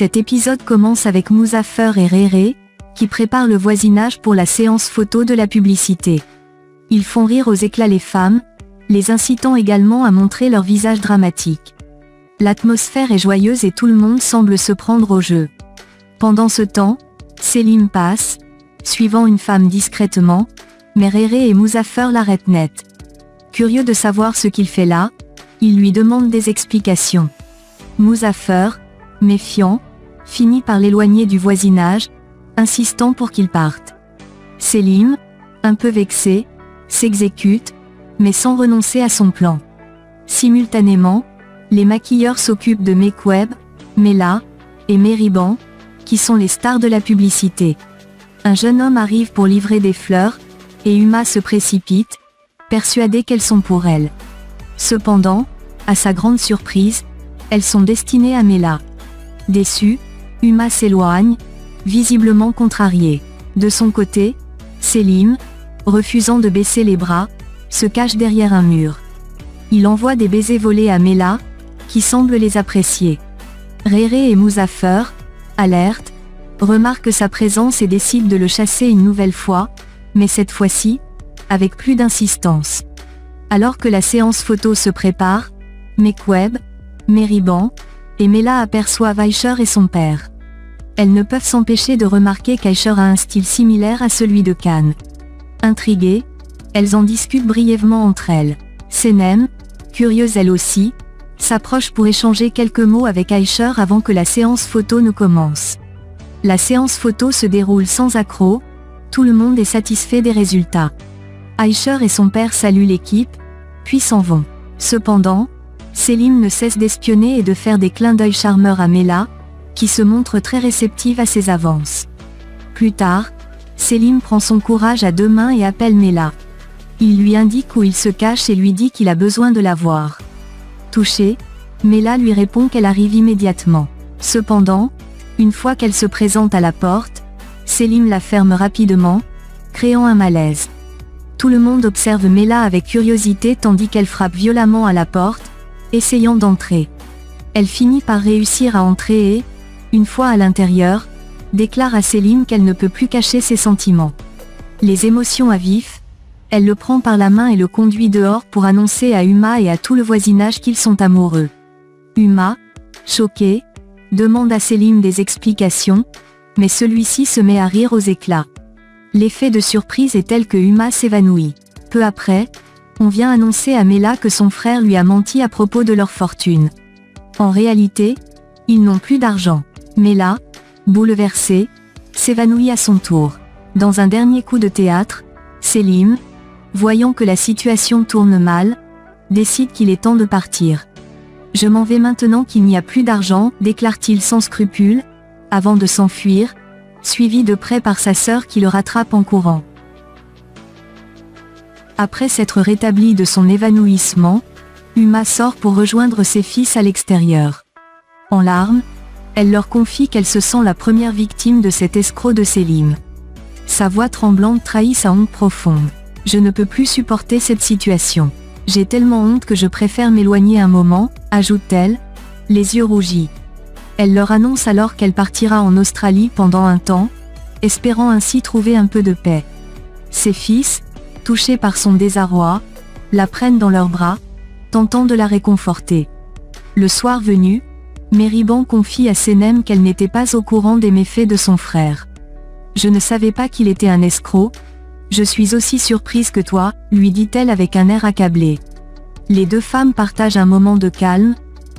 Cet épisode commence avec Muzaffer et Réré, qui préparent le voisinage pour la séance photo de la publicité. Ils font rire aux éclats les femmes, les incitant également à montrer leur visage dramatique. L'atmosphère est joyeuse et tout le monde semble se prendre au jeu. Pendant ce temps, Selim passe, suivant une femme discrètement, mais Réré et Muzaffer l'arrêtent net. Curieux de savoir ce qu'il fait là, il lui demande des explications. Muzaffer, méfiant, finit par l'éloigner du voisinage, insistant pour qu'il parte. Selim, un peu vexé, s'exécute, mais sans renoncer à son plan. Simultanément, les maquilleurs s'occupent de Mekweb, Mela, et Meriban, qui sont les stars de la publicité. Un jeune homme arrive pour livrer des fleurs, et Uma se précipite, persuadée qu'elles sont pour elle. Cependant, à sa grande surprise, elles sont destinées à Mela. Déçue, Uma s'éloigne, visiblement contrariée. De son côté, Selim, refusant de baisser les bras, se cache derrière un mur. Il envoie des baisers volés à Mela, qui semble les apprécier. Réré et Muzaffer, alertes, remarquent sa présence et décident de le chasser une nouvelle fois, mais cette fois-ci, avec plus d'insistance. Alors que la séance photo se prépare, Mekweb, Meriban, et Mela aperçoivent Aïcher et son père. Elles ne peuvent s'empêcher de remarquer qu'Aïcher a un style similaire à celui de Khan. Intriguées, elles en discutent brièvement entre elles. Senem, curieuse elle aussi, s'approche pour échanger quelques mots avec Aïcher avant que la séance photo ne commence. La séance photo se déroule sans accroc, tout le monde est satisfait des résultats. Aïcher et son père saluent l'équipe, puis s'en vont. Cependant, Selim ne cesse d'espionner et de faire des clins d'œil charmeurs à Mela, qui se montre très réceptive à ses avances. Plus tard, Selim prend son courage à deux mains et appelle Mela. Il lui indique où il se cache et lui dit qu'il a besoin de la voir. Touchée, Mela lui répond qu'elle arrive immédiatement. Cependant, une fois qu'elle se présente à la porte, Selim la ferme rapidement, créant un malaise. Tout le monde observe Mela avec curiosité tandis qu'elle frappe violemment à la porte, essayant d'entrer. Elle finit par réussir à entrer et, une fois à l'intérieur, déclare à Selim qu'elle ne peut plus cacher ses sentiments. Les émotions à vif, elle le prend par la main et le conduit dehors pour annoncer à Uma et à tout le voisinage qu'ils sont amoureux. Uma, choquée, demande à Selim des explications, mais celui-ci se met à rire aux éclats. L'effet de surprise est tel que Uma s'évanouit. Peu après, on vient annoncer à Mela que son frère lui a menti à propos de leur fortune. En réalité, ils n'ont plus d'argent. Mela, bouleversée, s'évanouit à son tour. Dans un dernier coup de théâtre, Selim, voyant que la situation tourne mal, décide qu'il est temps de partir. « Je m'en vais maintenant qu'il n'y a plus d'argent », déclare-t-il sans scrupule, avant de s'enfuir, suivi de près par sa sœur qui le rattrape en courant. Après s'être rétabli de son évanouissement, Uma sort pour rejoindre ses fils à l'extérieur. En larmes, elle leur confie qu'elle se sent la première victime de cet escroc de Selim. Sa voix tremblante trahit sa honte profonde. « Je ne peux plus supporter cette situation. J'ai tellement honte que je préfère m'éloigner un moment », ajoute-t-elle, les yeux rougis. Elle leur annonce alors qu'elle partira en Australie pendant un temps, espérant ainsi trouver un peu de paix. Ses fils, touchés par son désarroi, la prennent dans leurs bras, tentant de la réconforter. Le soir venu, Meriban confie à Senem qu'elle n'était pas au courant des méfaits de son frère. « Je ne savais pas qu'il était un escroc. Je suis aussi surprise que toi, » lui dit-elle avec un air accablé. Les deux femmes partagent un moment de calme,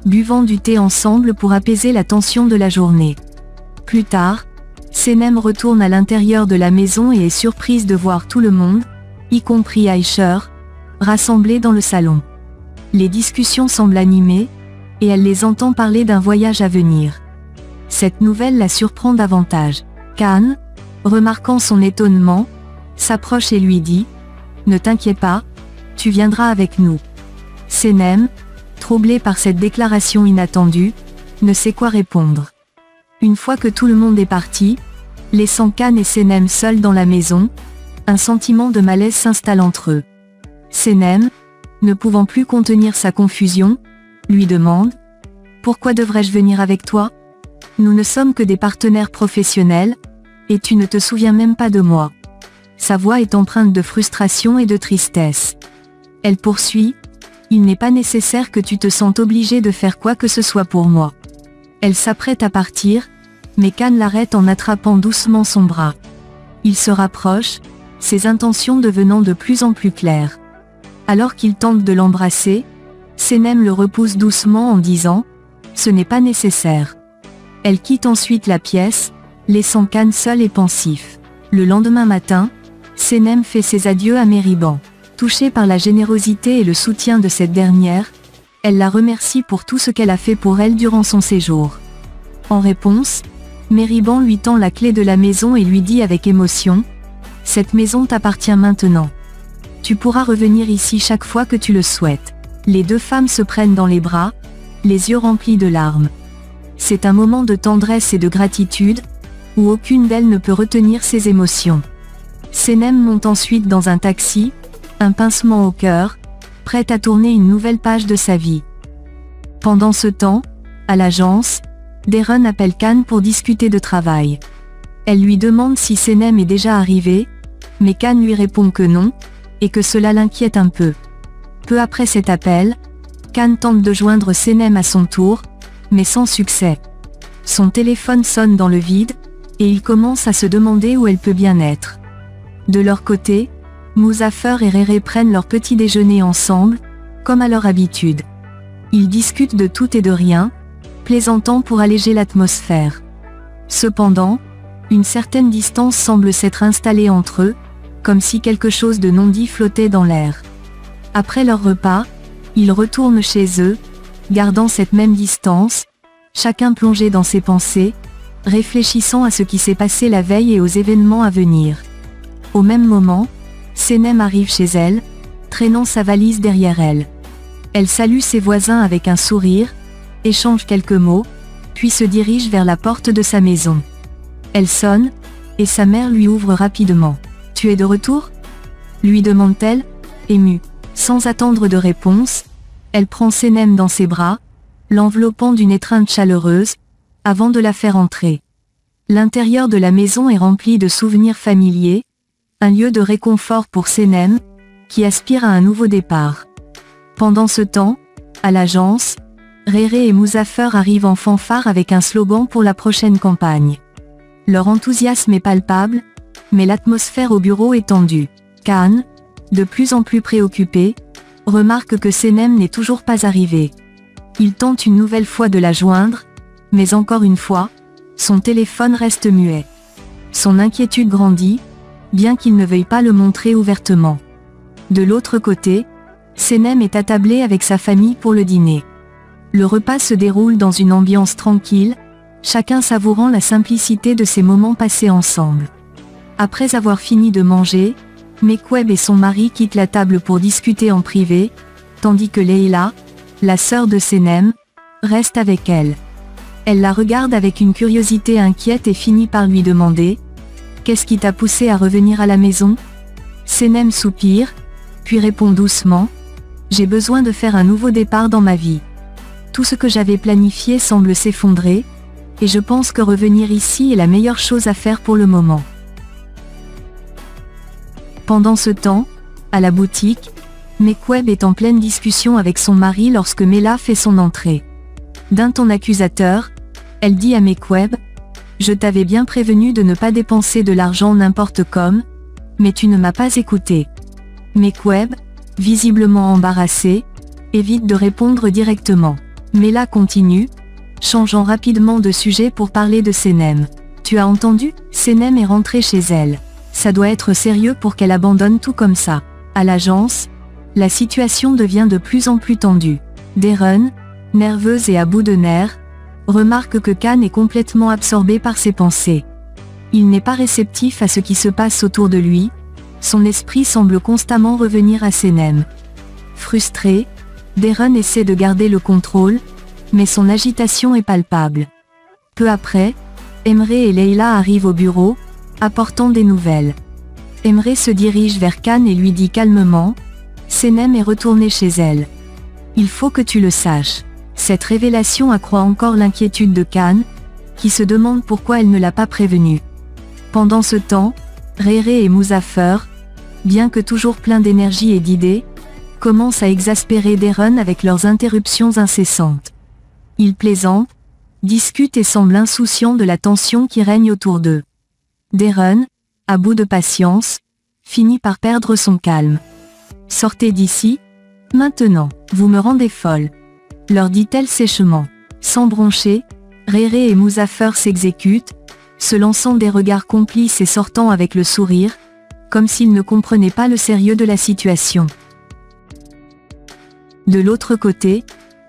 buvant du thé ensemble pour apaiser la tension de la journée. Plus tard, Senem retourne à l'intérieur de la maison et est surprise de voir tout le monde, y compris Aïcher, rassemblés dans le salon. Les discussions semblent animées, et elle les entend parler d'un voyage à venir. Cette nouvelle la surprend davantage. Khan, remarquant son étonnement, s'approche et lui dit « Ne t'inquiète pas, tu viendras avec nous. » Senem, troublé par cette déclaration inattendue, ne sait quoi répondre. Une fois que tout le monde est parti, laissant Khan et Senem seuls dans la maison, un sentiment de malaise s'installe entre eux. Senem, ne pouvant plus contenir sa confusion, lui demande « Pourquoi devrais-je venir avec toi ? Nous ne sommes que des partenaires professionnels, et tu ne te souviens même pas de moi. Sa voix est empreinte de frustration et de tristesse. Elle poursuit, il n'est pas nécessaire que tu te sentes obligé de faire quoi que ce soit pour moi. Elle s'apprête à partir, mais Khan l'arrête en attrapant doucement son bras. Il se rapproche, ses intentions devenant de plus en plus claires. Alors qu'il tente de l'embrasser, Senem le repousse doucement en disant « Ce n'est pas nécessaire ». Elle quitte ensuite la pièce, laissant Khan seul et pensif. Le lendemain matin, Senem fait ses adieux à Meriban. Touchée par la générosité et le soutien de cette dernière, elle la remercie pour tout ce qu'elle a fait pour elle durant son séjour. En réponse, Meriban lui tend la clé de la maison et lui dit avec émotion « Cette maison t'appartient maintenant. Tu pourras revenir ici chaque fois que tu le souhaites. » Les deux femmes se prennent dans les bras, les yeux remplis de larmes. C'est un moment de tendresse et de gratitude, où aucune d'elles ne peut retenir ses émotions. Senem monte ensuite dans un taxi, un pincement au cœur, prête à tourner une nouvelle page de sa vie. Pendant ce temps, à l'agence, Darren appelle Khan pour discuter de travail. Elle lui demande si Senem est déjà arrivé, mais Khan lui répond que non, et que cela l'inquiète un peu. Peu après cet appel, Khan tente de joindre Senem à son tour, mais sans succès. Son téléphone sonne dans le vide, et il commence à se demander où elle peut bien être. De leur côté, Muzaffer et Rere prennent leur petit déjeuner ensemble, comme à leur habitude. Ils discutent de tout et de rien, plaisantant pour alléger l'atmosphère. Cependant, une certaine distance semble s'être installée entre eux, comme si quelque chose de non dit flottait dans l'air. Après leur repas, ils retournent chez eux, gardant cette même distance, chacun plongé dans ses pensées, réfléchissant à ce qui s'est passé la veille et aux événements à venir. Au même moment, Senem arrive chez elle, traînant sa valise derrière elle. Elle salue ses voisins avec un sourire, échange quelques mots, puis se dirige vers la porte de sa maison. Elle sonne, et sa mère lui ouvre rapidement. « Tu es de retour ?» lui demande-t-elle, émue. Sans attendre de réponse, elle prend Senem dans ses bras, l'enveloppant d'une étreinte chaleureuse, avant de la faire entrer. L'intérieur de la maison est rempli de souvenirs familiers, un lieu de réconfort pour Senem, qui aspire à un nouveau départ. Pendant ce temps, à l'agence, Rere et Muzaffer arrivent en fanfare avec un slogan pour la prochaine campagne. Leur enthousiasme est palpable, mais l'atmosphère au bureau est tendue. Khan, de plus en plus préoccupé, remarque que Senem n'est toujours pas arrivé. Il tente une nouvelle fois de la joindre, mais encore une fois, son téléphone reste muet. Son inquiétude grandit, bien qu'il ne veuille pas le montrer ouvertement. De l'autre côté, Senem est attablé avec sa famille pour le dîner. Le repas se déroule dans une ambiance tranquille, chacun savourant la simplicité de ces moments passés ensemble. Après avoir fini de manger, Mekweb et son mari quittent la table pour discuter en privé, tandis que Leila, la sœur de Senem, reste avec elle. Elle la regarde avec une curiosité inquiète et finit par lui demander « Qu'est-ce qui t'a poussé à revenir à la maison ?» Senem soupire, puis répond doucement « J'ai besoin de faire un nouveau départ dans ma vie. Tout ce que j'avais planifié semble s'effondrer, et je pense que revenir ici est la meilleure chose à faire pour le moment. » Pendant ce temps, à la boutique, Mekweb est en pleine discussion avec son mari lorsque Mela fait son entrée. D'un ton accusateur, elle dit à Mekweb « Je t'avais bien prévenu de ne pas dépenser de l'argent n'importe comme, mais tu ne m'as pas écouté. » Mekweb, visiblement embarrassé, évite de répondre directement. Mela continue, changeant rapidement de sujet pour parler de Senem. « Tu as entendu ? Senem est rentrée chez elle. Ça doit être sérieux pour qu'elle abandonne tout comme ça. » À l'agence, la situation devient de plus en plus tendue. Darren, nerveuse et à bout de nerfs, remarque que Khan est complètement absorbé par ses pensées. Il n'est pas réceptif à ce qui se passe autour de lui, son esprit semble constamment revenir à Senem. Frustré, Darren essaie de garder le contrôle, mais son agitation est palpable. Peu après, Emre et Leila arrivent au bureau, apportant des nouvelles. Emre se dirige vers Khan et lui dit calmement « Senem est retournée chez elle. Il faut que tu le saches. » Cette révélation accroît encore l'inquiétude de Khan, qui se demande pourquoi elle ne l'a pas prévenu. Pendant ce temps, Réré et Muzaffer, bien que toujours pleins d'énergie et d'idées, commencent à exaspérer Darren avec leurs interruptions incessantes. Ils plaisantent, discutent et semblent insouciants de la tension qui règne autour d'eux. Darren, à bout de patience, finit par perdre son calme. « Sortez d'ici, maintenant, vous me rendez folle », leur dit-elle sèchement. Sans broncher, Réré et Muzaffer s'exécutent, se lançant des regards complices et sortant avec le sourire, comme s'ils ne comprenaient pas le sérieux de la situation. De l'autre côté,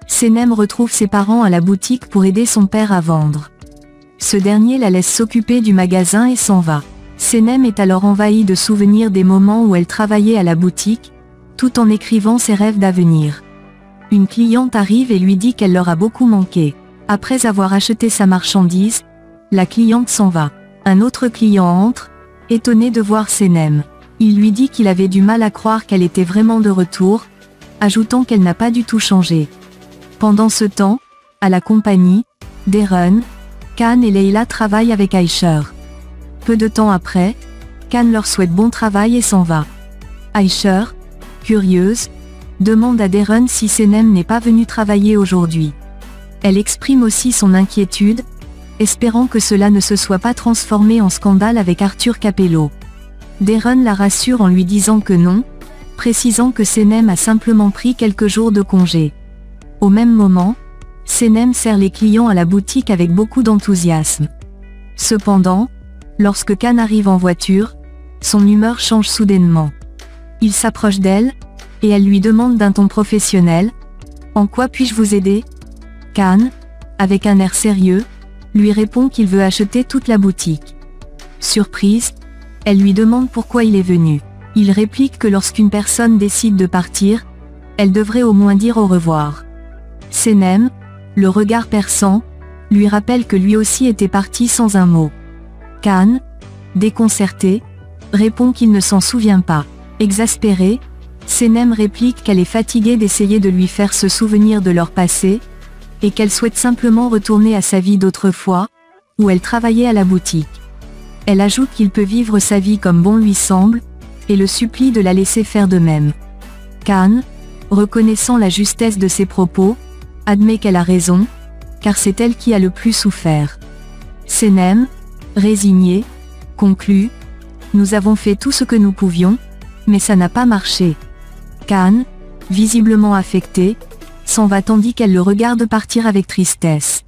Senem retrouve ses parents à la boutique pour aider son père à vendre. Ce dernier la laisse s'occuper du magasin et s'en va. Senem est alors envahie de souvenirs des moments où elle travaillait à la boutique, tout en écrivant ses rêves d'avenir. Une cliente arrive et lui dit qu'elle leur a beaucoup manqué. Après avoir acheté sa marchandise, la cliente s'en va. Un autre client entre, étonné de voir Senem. Il lui dit qu'il avait du mal à croire qu'elle était vraiment de retour, ajoutant qu'elle n'a pas du tout changé. Pendant ce temps, à la compagnie, Darren, Khan et Leila travaillent avec Aisher. Peu de temps après, Khan leur souhaite bon travail et s'en va. Aisher, curieuse, demande à Darren si Senem n'est pas venu travailler aujourd'hui. Elle exprime aussi son inquiétude, espérant que cela ne se soit pas transformé en scandale avec Arthur Capello. Darren la rassure en lui disant que non, précisant que Senem a simplement pris quelques jours de congé. Au même moment, Senem sert les clients à la boutique avec beaucoup d'enthousiasme. Cependant, lorsque Khan arrive en voiture, son humeur change soudainement. Il s'approche d'elle, et elle lui demande d'un ton professionnel « En quoi puis-je vous aider ?» Khan, avec un air sérieux, lui répond qu'il veut acheter toute la boutique. Surprise, elle lui demande pourquoi il est venu. Il réplique que lorsqu'une personne décide de partir, elle devrait au moins dire au revoir. Senem, le regard perçant, lui rappelle que lui aussi était parti sans un mot. Khan, déconcerté, répond qu'il ne s'en souvient pas. Exaspéré, Senem réplique qu'elle est fatiguée d'essayer de lui faire se souvenir de leur passé, et qu'elle souhaite simplement retourner à sa vie d'autrefois, où elle travaillait à la boutique. Elle ajoute qu'il peut vivre sa vie comme bon lui semble, et le supplie de la laisser faire de même. Khan, reconnaissant la justesse de ses propos, admet qu'elle a raison, car c'est elle qui a le plus souffert. Senem, résigné, conclut « Nous avons fait tout ce que nous pouvions, mais ça n'a pas marché. » Khan, visiblement affecté, s'en va tandis qu'elle le regarde partir avec tristesse.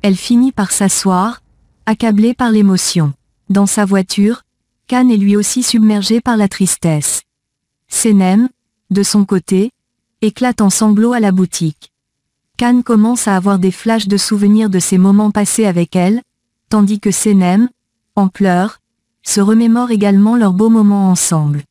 Elle finit par s'asseoir, accablée par l'émotion. Dans sa voiture, Khan est lui aussi submergé par la tristesse. Senem, de son côté, éclate en sanglots à la boutique. Khan commence à avoir des flashs de souvenirs de ces moments passés avec elle, tandis que Senem, en pleurs, se remémore également leurs beaux moments ensemble.